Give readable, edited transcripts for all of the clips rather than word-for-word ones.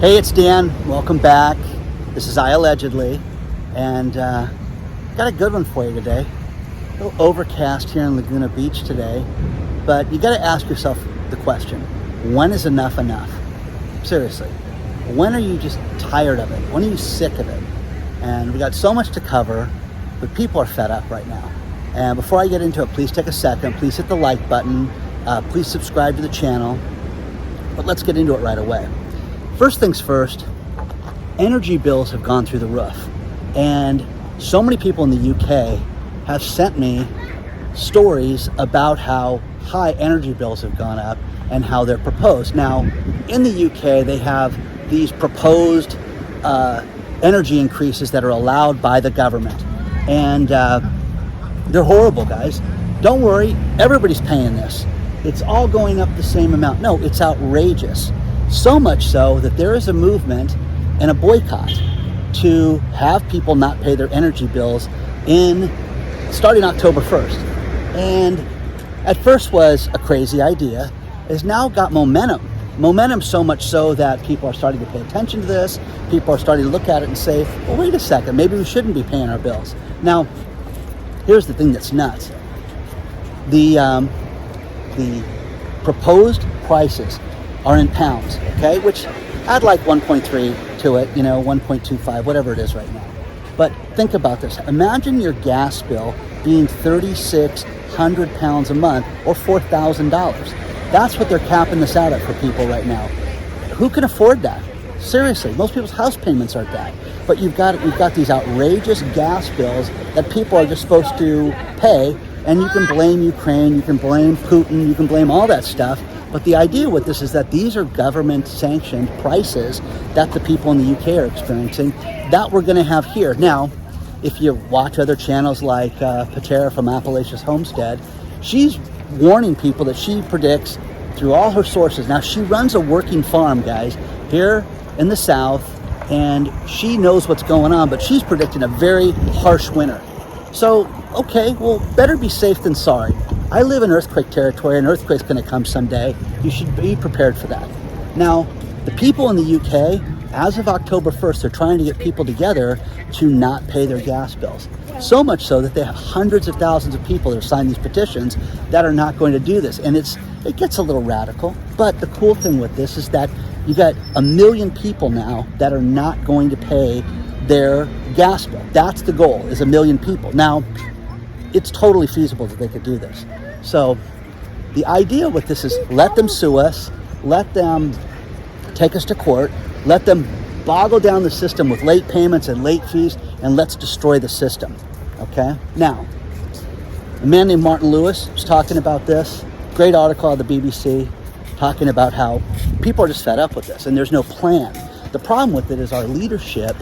Hey, it's Dan. Welcome back. This is iAllegedly, and got a good one for you today. A little overcast here in Laguna Beach today, but you got to ask yourself the question: when is enough enough? Seriously, when are you just tired of it? When are you sick of it? And we got so much to cover, but people are fed up right now. And before I get into it, please take a second. Please hit the like button. Please subscribe to the channel. But let's get into it right away. First things first, energy bills have gone through the roof. And so many people in the UK have sent me stories about how high energy bills have gone up and how they're proposed. Now, in the UK, they have these proposed energy increases that are allowed by the government. And they're horrible, guys. Don't worry, everybody's paying this. It's all going up the same amount. No, it's outrageous. So much so that there is a movement and a boycott to have people not pay their energy bills starting October 1st. And at first was a crazy idea. It's now got momentum. Momentum so much so that people are starting to pay attention to this. People are starting to look at it and say, well, wait a second, maybe we shouldn't be paying our bills. Now, here's the thing that's nuts. The proposed prices are in pounds, okay? Which add like 1.3 to it, 1.25, whatever it is right now. But think about this. Imagine your gas bill being £3,600 a month or $4,000. That's what they're capping this out at for people right now. Who can afford that? Seriously, most people's house payments aren't that. But we've got these outrageous gas bills that people are just supposed to pay, and you can blame Ukraine, you can blame Putin, you can blame all that stuff. But the idea with this is that these are government-sanctioned prices that the people in the UK are experiencing that we're going to have here. Now, if you watch other channels like Patera from Appalachias Homestead, she's warning people that she predicts through all her sources. Now, she runs a working farm, guys, here in the South, and she knows what's going on, but she's predicting a very harsh winter. So, okay, well, better be safe than sorry. I live in earthquake territory. An earthquake's going to come someday. You should be prepared for that. Now, the people in the UK, as of October 1st, they're trying to get people together to not pay their gas bills. So much so that they have hundreds of thousands of people that have signed these petitions that are not going to do this. And it gets a little radical. But the cool thing with this is that you got 1 million people now that are not going to pay their gas bill. That's the goal, is 1 million people. Now, it's totally feasible that they could do this. So the idea with this is let them sue us, let them take us to court, let them boggle down the system with late payments and late fees, and let's destroy the system, okay? Now, a man named Martin Lewis was talking about this. Great article on the BBC talking about how people are just fed up with this and there's no plan. The problem with it is our leadership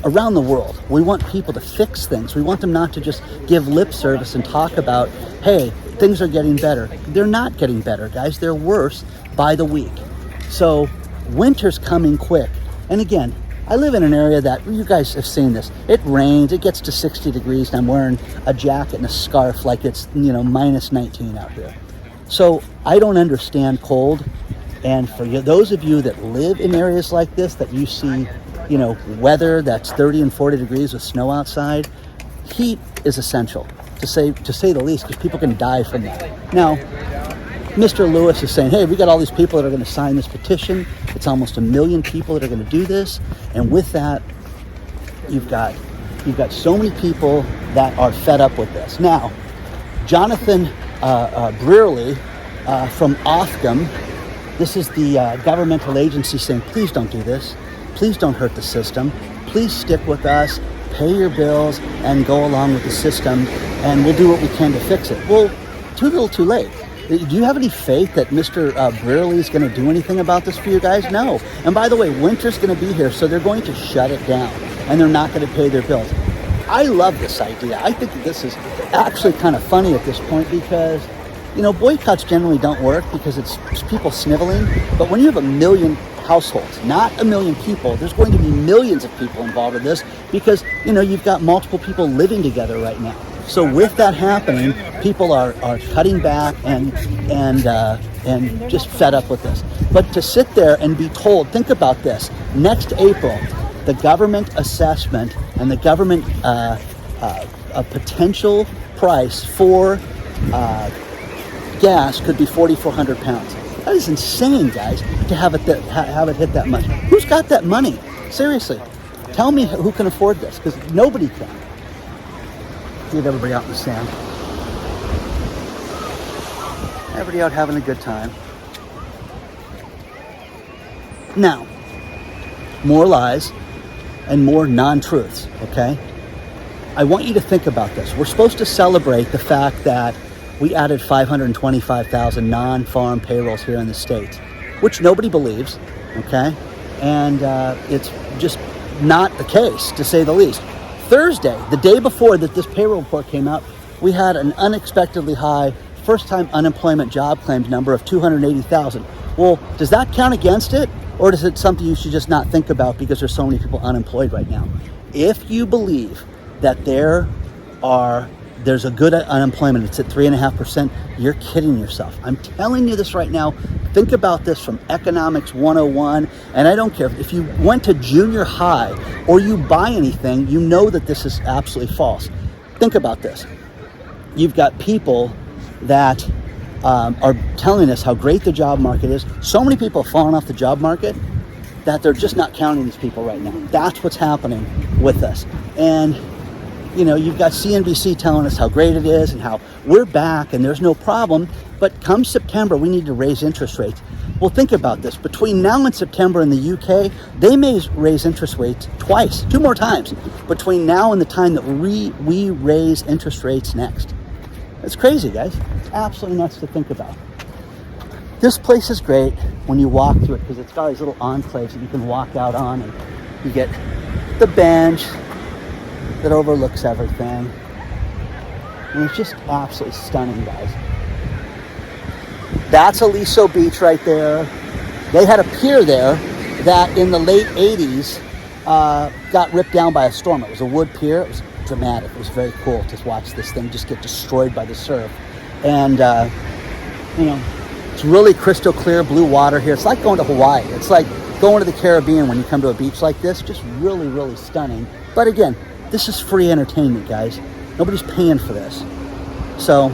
around the world, we want people to fix things. We want them not to just give lip service and talk about, hey, things are getting better. They're not getting better, guys. They're worse by the week. So winter's coming quick. And again, I live in an area that, you guys have seen this. It rains, it gets to 60 degrees, and I'm wearing a jacket and a scarf like it's, minus 19 out here. So I don't understand cold. And for those of you that live in areas like this, that you see weather that's 30 and 40 degrees with snow outside, heat is essential, to say the least, because people can die from that. Now, Mr. Lewis is saying, hey, we got all these people that are going to sign this petition. It's almost 1 million people that are going to do this. And with that, you've got so many people that are fed up with this. Now, Jonathan Brearley from Ofcom, this is the governmental agency, saying, please don't do this. Please don't hurt the system. Please stick with us, pay your bills, and go along with the system, and we'll do what we can to fix it. Well, too little, too late. Do you have any faith that Mr. Brearley is going to do anything about this for you guys? No. And by the way, winter's going to be here, so they're going to shut it down, and they're not going to pay their bills. I love this idea. I think that this is actually kind of funny at this point because, boycotts generally don't work because it's people sniveling. But when you have 1 million households, not 1 million people, there's going to be millions of people involved in this because, you've got multiple people living together right now. So with that happening, people are cutting back and just fed up with this. But to sit there and be told, think about this, next April, the government assessment and the government a potential price for gas could be 4,400 pounds. That is insane, guys, to have it hit that much. Who's got that money? Seriously, tell me who can afford this, because nobody can. Get everybody out in the sand. Everybody out having a good time. Now, more lies and more non-truths, okay? I want you to think about this. We're supposed to celebrate the fact that we added 525,000 non-farm payrolls here in the States, which nobody believes, okay? And it's just not the case, to say the least. Thursday, the day before that this payroll report came out, we had an unexpectedly high first-time unemployment job claims number of 280,000. Well, does that count against it? Or is it something you should just not think about because there's so many people unemployed right now? If you believe that there's a good unemployment, it's at 3.5%, you're kidding yourself. I'm telling you this right now. Think about this from Economics 101, and I don't care if you went to junior high or you buy anything, you know that this is absolutely false. Think about this. You've got people that are telling us how great the job market is. So many people have fallen off the job market that they're just not counting these people right now. That's what's happening with us. And you know, you've got CNBC telling us how great it is and how we're back and there's no problem. But come September, we need to raise interest rates. Well, think about this. Between now and September in the UK, they may raise interest rates twice, 2 more times, between now and the time that we raise interest rates next. It's crazy, guys. It's absolutely nuts to think about. This place is great when you walk through it because it's got these little enclaves that you can walk out on, and you get the bench that overlooks everything. And it's just absolutely stunning, guys. That's Aliso Beach right there. They had a pier there that in the late 80s got ripped down by a storm. It was a wood pier. It was dramatic. It was very cool to watch this thing just get destroyed by the surf. And, you know, it's really crystal clear blue water here. It's like going to Hawaii. It's like going to the Caribbean when you come to a beach like this. Just really, really stunning. But again, this is free entertainment, guys. Nobody's paying for this. So,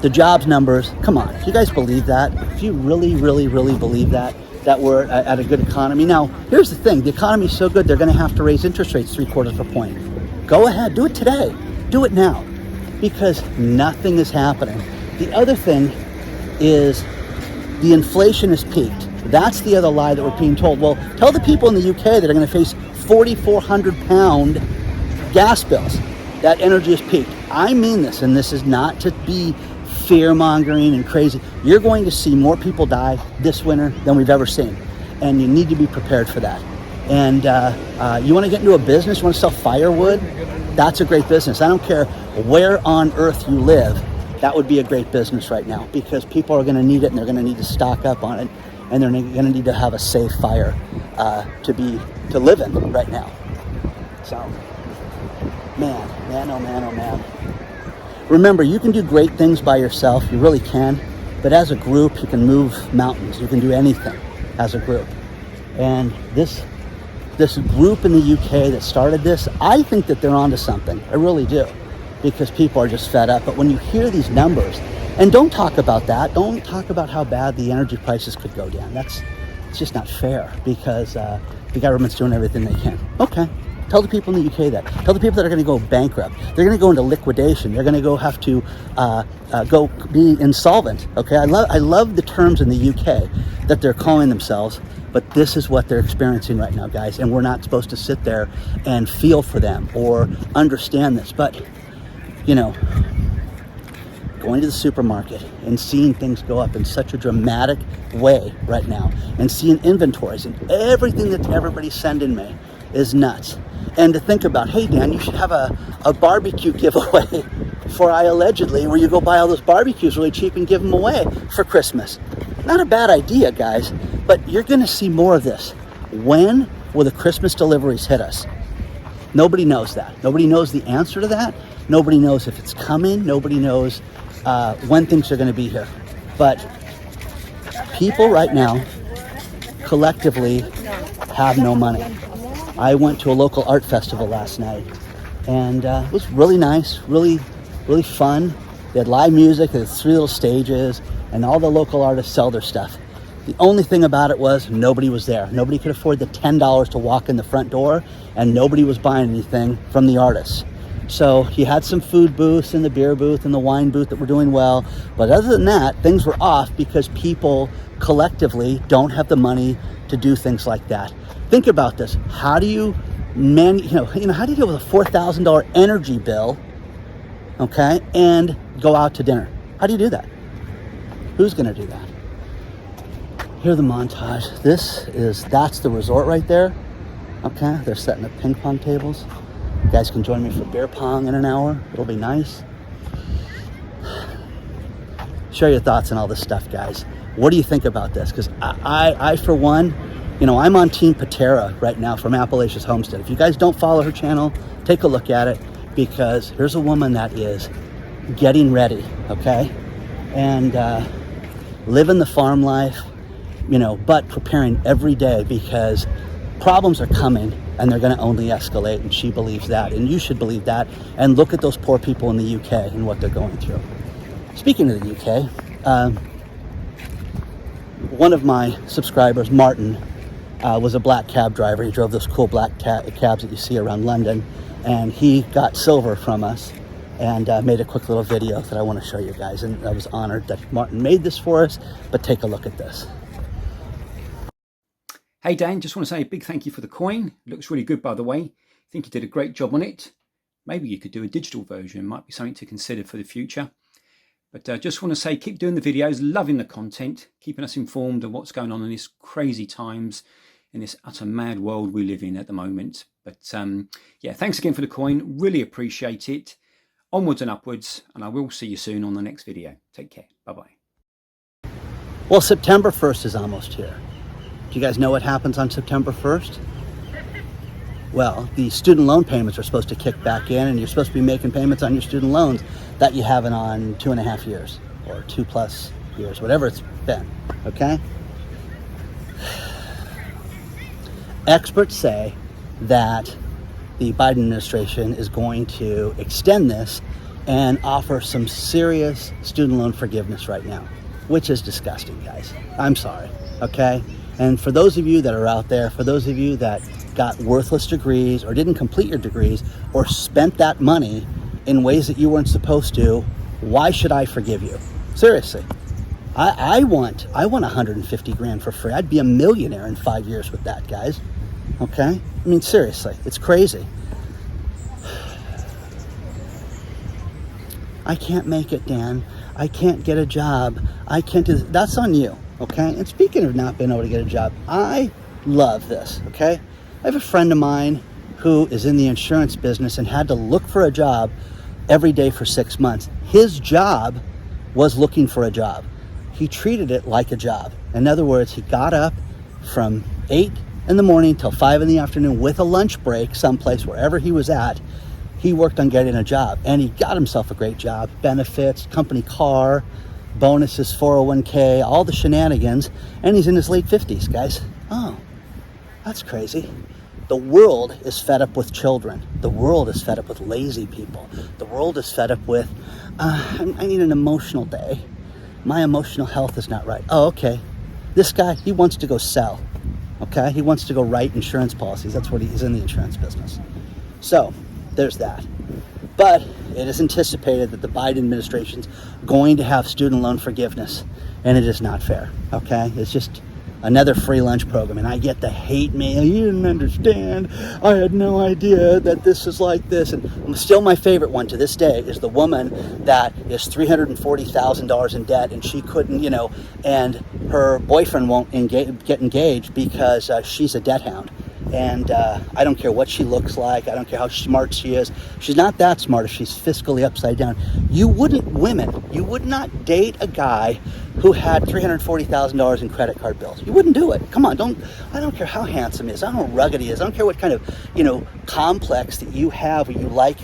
the jobs numbers, come on. If you guys believe that, if you really, really, really believe that we're at a good economy. Now, here's the thing. The economy is so good, they're going to have to raise interest rates 0.75 point. Go ahead. Do it today. Do it now. Because nothing is happening. The other thing is the inflation has peaked. That's the other lie that we're being told. Well, tell the people in the UK that are going to face 4,400 pound gas bills. That energy is peaked. I mean this, and this is not to be fear-mongering and crazy. You're going to see more people die this winter than we've ever seen, and you need to be prepared for that. And you want to get into a business, you want to sell firewood, that's a great business. I don't care where on earth you live, that would be a great business right now, because people are going to need it, and they're going to need to stock up on it, and they're going to need to have a safe fire to live in right now. So, man, oh man. Remember, you can do great things by yourself, you really can, but as a group, you can move mountains. You can do anything as a group. And this group in the UK that started this, I think that they're onto something. I really do, because people are just fed up. But when you hear these numbers, and don't talk about that, don't talk about how bad the energy prices could go down. It's just not fair, because the government's doing everything they can. Okay. Tell the people in the UK that. Tell the people that are going to go bankrupt. They're going to go into liquidation. They're going to go have to go be insolvent. Okay, I love the terms in the UK that they're calling themselves, but this is what they're experiencing right now, guys. And we're not supposed to sit there and feel for them or understand this. But, you know, going to the supermarket and seeing things go up in such a dramatic way right now, and seeing inventories and everything that everybody's sending me is nuts. And to think about, hey Dan, you should have a barbecue giveaway for iAllegedly, where you go buy all those barbecues really cheap and give them away for Christmas. Not a bad idea, guys, but you're going to see more of this. When will the Christmas deliveries hit us? Nobody knows that. Nobody knows the answer to that. Nobody knows if it's coming. Nobody knows when things are going to be here. But people right now collectively have no money. I went to a local art festival last night, and it was really nice, really fun. They had live music, there was 3 little stages, and all the local artists sell their stuff. The only thing about it was nobody was there. Nobody could afford the $10 to walk in the front door, and nobody was buying anything from the artists. So you had some food booths and the beer booth and the wine booth that were doing well, but other than that, things were off because people collectively don't have the money to do things like that. Think about this. How do you how do you deal with a $4,000 energy bill, okay, and go out to dinner? How do you do that? Who's going to do that? Here's the montage. That's the resort right there. Okay, they're setting up ping pong tables. You guys can join me for beer pong in an hour. It'll be nice. Share your thoughts on all this stuff, guys. What do you think about this? Because I for one, I'm on Team Patera right now from Appalachias Homestead. If you guys don't follow her channel, take a look at it, because here's a woman that is getting ready, okay? And living the farm life, but preparing every day, because problems are coming and they're going to only escalate, and she believes that, and you should believe that. And look at those poor people in the UK and what they're going through. Speaking of the UK, one of my subscribers, Martin, was a black cab driver. He drove those cool black cabs that you see around London, and he got silver from us and made a quick little video that I want to show you guys, and I was honored that Martin made this for us. But take a look at this. Hey Dan, just want to say a big thank you for the coin. It looks really good, by the way. I think you did a great job on it. Maybe you could do a digital version. It might be something to consider for the future. But just want to say, keep doing the videos, loving the content, keeping us informed of what's going on in these crazy times, in this utter mad world we live in at the moment. But yeah, thanks again for the coin. Really appreciate it. Onwards and upwards, and I will see you soon on the next video. Take care. Bye-bye. Well, September 1st is almost here. Do you guys know what happens on September 1st? Well, the student loan payments are supposed to kick back in, and you're supposed to be making payments on your student loans that you haven't on 2.5 years or 2+ years, whatever it's been, okay? Experts say that the Biden administration is going to extend this and offer some serious student loan forgiveness right now, which is disgusting, guys. I'm sorry, okay? And for those of you that are out there, for those of you that got worthless degrees or didn't complete your degrees or spent that money in ways that you weren't supposed to, why should I forgive you? Seriously. I want 150 grand for free. I'd be a millionaire in 5 years with that, guys. Okay? I mean, seriously, it's crazy. I can't make it, Dan. I can't get a job. I can't do this. That's on you, okay? And speaking of not being able to get a job, I love this, okay? I have a friend of mine who is in the insurance business and had to look for a job every day for 6 months. His job was looking for a job. He treated it like a job. In other words, he got up from 8 in the morning till 5 in the afternoon with a lunch break someplace, wherever he was at. He worked on getting a job, and he got himself a great job. Benefits, company car, bonuses, 401k, all the shenanigans, and he's in his late 50s, guys. Oh, that's crazy. The world is fed up with children. The world is fed up with lazy people. The world is fed up with, I need an emotional day. My emotional health is not right. Oh, okay. This guy, he wants to go sell. Okay? He wants to go write insurance policies. That's what he's in the insurance business. So, there's that. But it is anticipated that the Biden administration's going to have student loan forgiveness, and it is not fair. Okay? It's just another free lunch program, and I get the hate mail. You didn't understand. I had no idea that this is like this. And still my favorite one to this day is the woman that is $340,000 in debt, and she couldn't, and her boyfriend won't get engaged because she's a debt hound. And I don't care what she looks like. I don't care how smart she is. She's not that smart if she's fiscally upside down. You would not date a guy who had $340,000 in credit card bills. You wouldn't do it. Come on, I don't care how handsome he is. I don't know how rugged he is. I don't care what kind of, complex that you have where you like,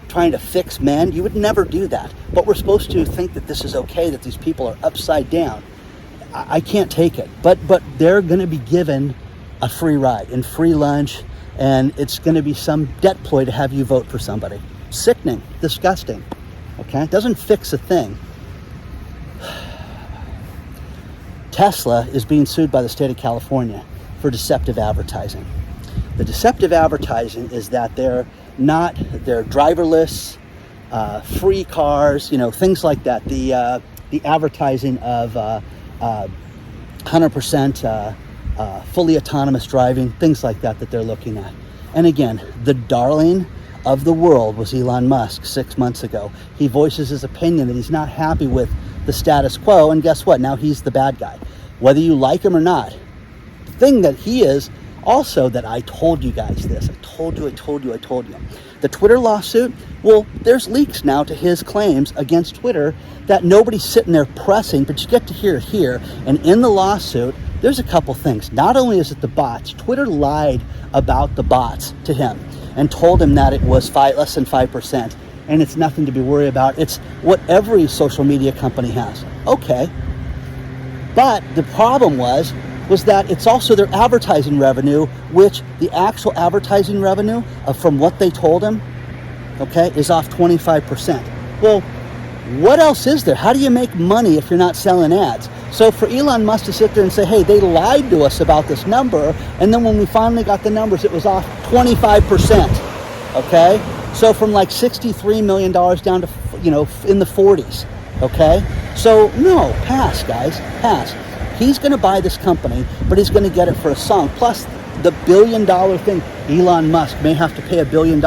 trying to fix men. You would never do that. But we're supposed to think that this is okay, that these people are upside down. I can't take it. But they're going to be given a free ride and free lunch, and it's going to be some debt ploy to have you vote for somebody. Sickening, disgusting. Okay, it doesn't fix a thing. Tesla is being sued by the state of California for deceptive advertising. The deceptive advertising is that they're driverless, free cars, things like that. The advertising of 100% fully autonomous driving, things like that they're looking at. And again, the darling of the world was Elon Musk 6 months ago. He voices his opinion that he's not happy with the status quo, and guess what? Now he's the bad guy, whether you like him or not. The thing that he is also, that I told you guys this, I told you. The Twitter lawsuit, well, there's leaks now to his claims against Twitter that nobody's sitting there pressing, but you get to hear it here. And in the lawsuit, there's a couple things. Not only is it the bots, Twitter lied about the bots to him and told him that it was less than 5%, and it's nothing to be worried about. It's what every social media company has. Okay. But the problem was that it's also their advertising revenue, which the actual advertising revenue from what they told him, okay, is off 25%. Well, what else is there? How do you make money if you're not selling ads? So for Elon Musk to sit there and say, hey, they lied to us about this number, and then when we finally got the numbers, it was off 25%, okay? So from like $63 million down to, in the 40s, okay? So no, pass, guys, pass. He's going to buy this company, but he's going to get it for a song. Plus, the $1 billion thing, Elon Musk may have to pay $1 billion.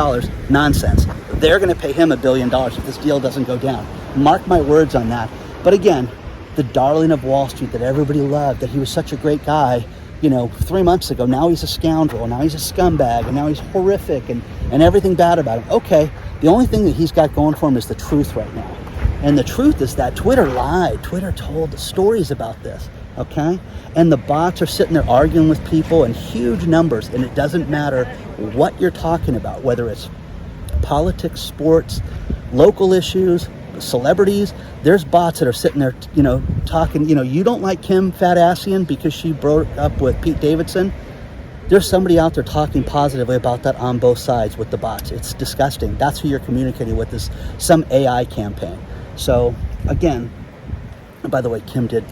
Nonsense. They're going to pay him $1 billion if this deal doesn't go down. Mark my words on that. But again, the darling of Wall Street that everybody loved, that he was such a great guy, 3 months ago, now he's a scoundrel, now he's a scumbag, and now he's horrific and everything bad about him. Okay, the only thing that he's got going for him is the truth right now. And the truth is that Twitter lied. Twitter told stories about this. Okay? And the bots are sitting there arguing with people in huge numbers, and it doesn't matter what you're talking about, whether it's politics, sports, local issues, celebrities. There's bots that are sitting there, talking, you don't like Kim Kardashian because she broke up with Pete Davidson. There's somebody out there talking positively about that on both sides with the bots. It's disgusting. That's who you're communicating with, is some AI campaign. So, again, by the way, Kim did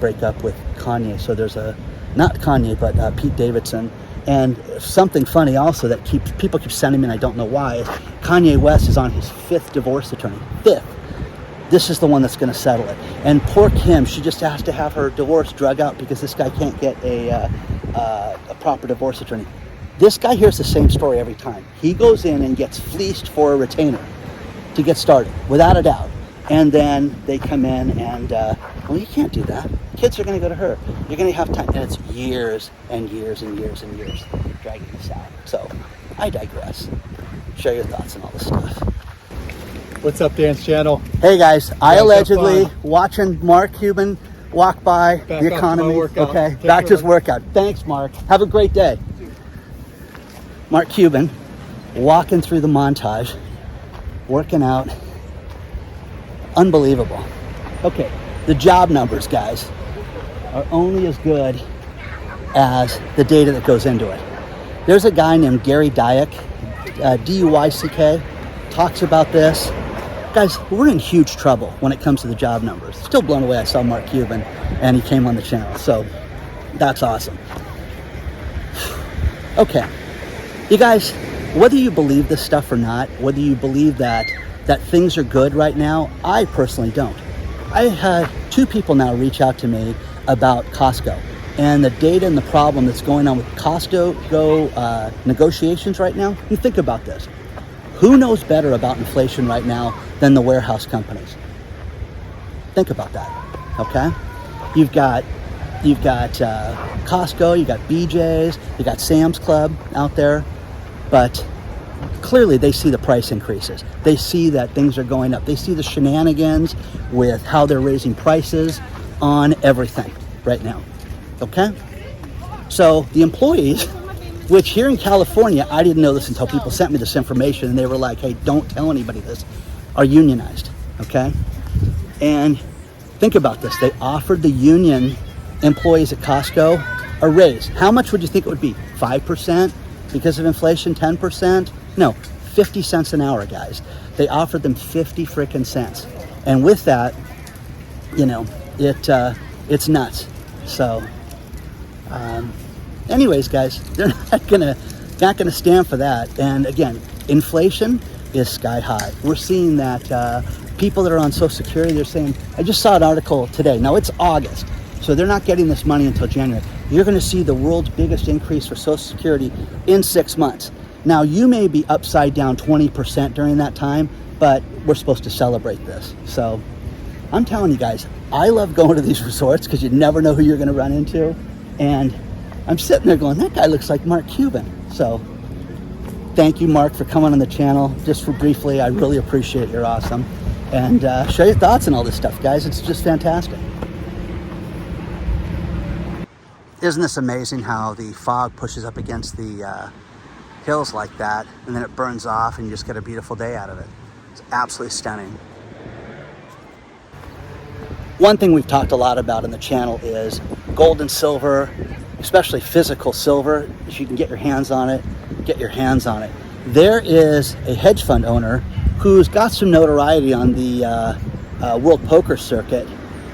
break up with Kanye, so there's not Kanye, but Pete Davidson. And something funny also that people keep sending me, and I don't know why, is Kanye West is on his 5th divorce attorney. 5th. This is the one that's going to settle it. And poor Kim, she just has to have her divorce drug out because this guy can't get a proper divorce attorney. This guy hears the same story every time. He goes in and gets fleeced for a retainer to get started, without a doubt. And then they come in and, well, you can't do that. Kids are going to go to her. You're going to have time. And it's years and years and years and years dragging this out. So I digress. Share your thoughts on all this stuff. What's up, Dan's channel? Hey guys, iAllegedly watching Mark Cuban walk by the economy. Okay, back to his workout. Thanks, Mark. Have a great day. Mark Cuban walking through the montage, working out. Unbelievable. Okay, the job numbers, guys, are only as good as the data that goes into it. There's a guy named Gary Dyack, D-U-Y-C-K, talks about this. Guys, we're in huge trouble when it comes to the job numbers. Still blown away I saw Mark Cuban and he came on the channel, so that's awesome. Okay, you guys, whether you believe this stuff or not, whether you believe that things are good right now, I personally don't. I had 2 people now reach out to me about Costco and the data and the problem that's going on with Costco negotiations right now. You think about this. Who knows better about inflation right now than the warehouse companies? Think about that, okay? You've got Costco, you got BJ's, you got Sam's Club out there, but clearly they see the price increases. They see that things are going up. They see the shenanigans with how they're raising prices on everything right now. Okay? So the employees, which here in California, I didn't know this until people sent me this information and they were like, hey, don't tell anybody this, are unionized. Okay? And think about this. They offered the union employees at Costco a raise. How much would you think it would be? 5%? Because of inflation, 10%? No, 50 cents an hour, guys. They offered them 50 frickin' cents. And with that, you know, it's nuts. So, anyways, guys, they're not gonna stand for that. And again, inflation is sky high. We're seeing that people that are on Social Security, they're saying, I just saw an article today. Now it's August, so they're not getting this money until January. You're gonna see the world's biggest increase for Social Security in 6 months. Now you may be upside down 20% during that time, but we're supposed to celebrate this. So I'm telling you guys, I love going to these resorts because you never know who you're gonna run into. And I'm sitting there going, that guy looks like Mark Cuban. So thank you, Mark, for coming on the channel. Just for briefly, I really appreciate it. You're awesome. And share your thoughts on all this stuff, guys. It's just fantastic. Isn't this amazing how the fog pushes up against the hills like that, and then it burns off and you just get a beautiful day out of it. It's absolutely stunning. One thing we've talked a lot about on the channel is gold and silver, especially physical silver. If you can get your hands on it, get your hands on it. There is a hedge fund owner who's got some notoriety on the world poker circuit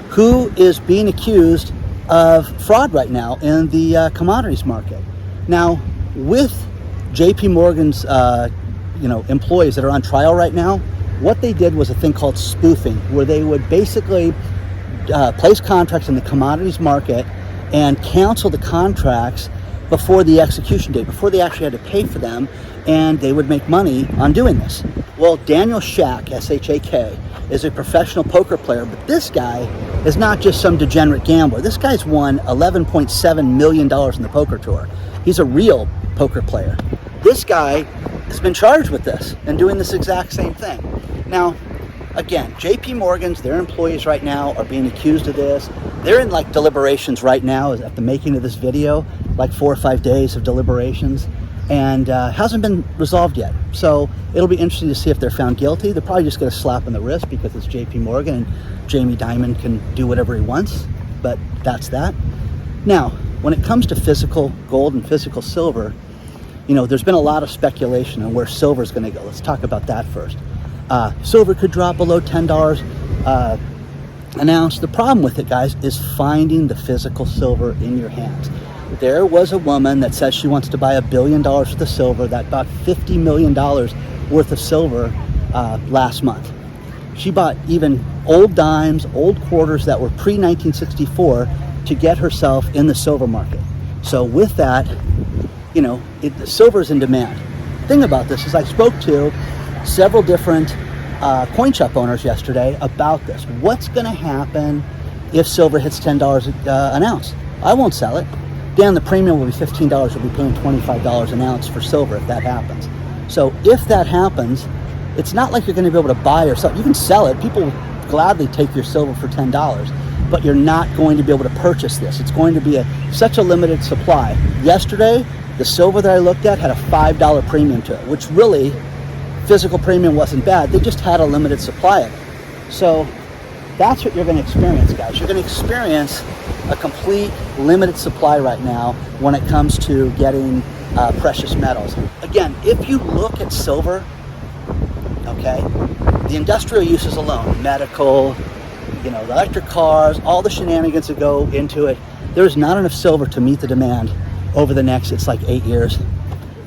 who is being accused of fraud right now in the commodities market. Now, with JP Morgan's employees that are on trial right now, what they did was a thing called spoofing, where they would basically place contracts in the commodities market and cancel the contracts before the execution date, before they actually had to pay for them, and they would make money on doing this. Well, Daniel Shak, S-H-A-K, is a professional poker player, but this guy is not just some degenerate gambler. This guy's won $11.7 million in the poker tour. He's a real poker player. This guy has been charged with this and doing this exact same thing. Now, again, JP Morgan's, their employees right now are being accused of this. They're in like deliberations right now at the making of this video, like 4 or 5 days of deliberations, and hasn't been resolved yet. So it'll be interesting to see if they're found guilty. They're probably just going to slap in the wrist because it's JP Morgan and Jamie Dimon can do whatever he wants, but that's that. Now, when it comes to physical gold and physical silver, you know, there's been a lot of speculation on where silver is going to go. Let's talk about that first. Silver could drop below $10 an ounce. The problem with it, guys, is finding the physical silver in your hands. There was a woman that says she wants to buy $1 billion worth of silver, that bought $50 million worth of silver last month. She bought even old dimes, old quarters that were pre-1964 to get herself in the silver market. So with that, you know, silver is in demand. The thing about this is I spoke to several different coin shop owners yesterday about this. What's going to happen if silver hits $10 an ounce? I won't sell it. Dan, the premium will be $15. We'll be paying $25 an ounce for silver if that happens. So if that happens, it's not like you're going to be able to buy or sell. You can sell it. People will gladly take your silver for $10, but you're not going to be able to purchase this. It's going to be such a limited supply. Yesterday, the silver that I looked at had a $5 premium to it, which really, physical premium wasn't bad. They just had a limited supply of it. So that's what you're going to experience, guys. You're going to experience a complete limited supply right now when it comes to getting precious metals. Again, if you look at silver, okay, the industrial uses alone, medical, you know, the electric cars, all the shenanigans that go into it, there's not enough silver to meet the demand over the next, it's like 8 years.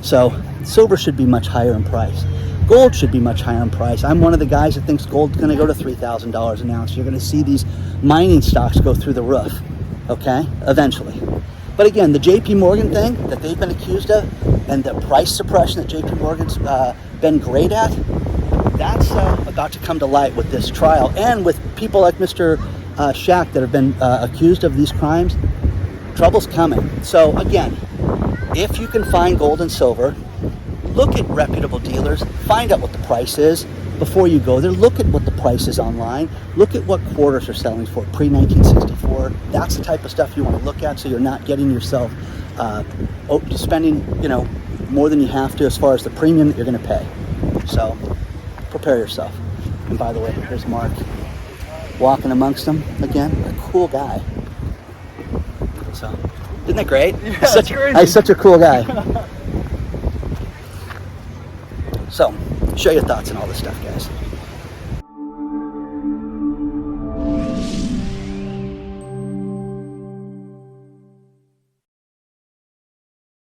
So silver should be much higher in price. Gold should be much higher in price. I'm one of the guys that thinks gold's going to go to $3,000 an ounce. You're going to see these mining stocks go through the roof, okay, eventually. But again, the JP Morgan thing that they've been accused of and the price suppression that JP Morgan's been great at, that's about to come to light with this trial and with people like Mr. Shak that have been accused of these crimes. Trouble's coming. So again, if you can find gold and silver, look at reputable dealers, find out what the price is before you go there. Look at what the price is online. Look at what quarters are selling for pre-1964. That's the type of stuff you want to look at, so you're not getting yourself spending, you know, more than you have to as far as the premium that you're going to pay. So prepare yourself. And by the way, here's Mark walking amongst them again. A cool guy. So, isn't that great? Yeah, He's such a cool guy. So, share your thoughts on all this stuff, guys.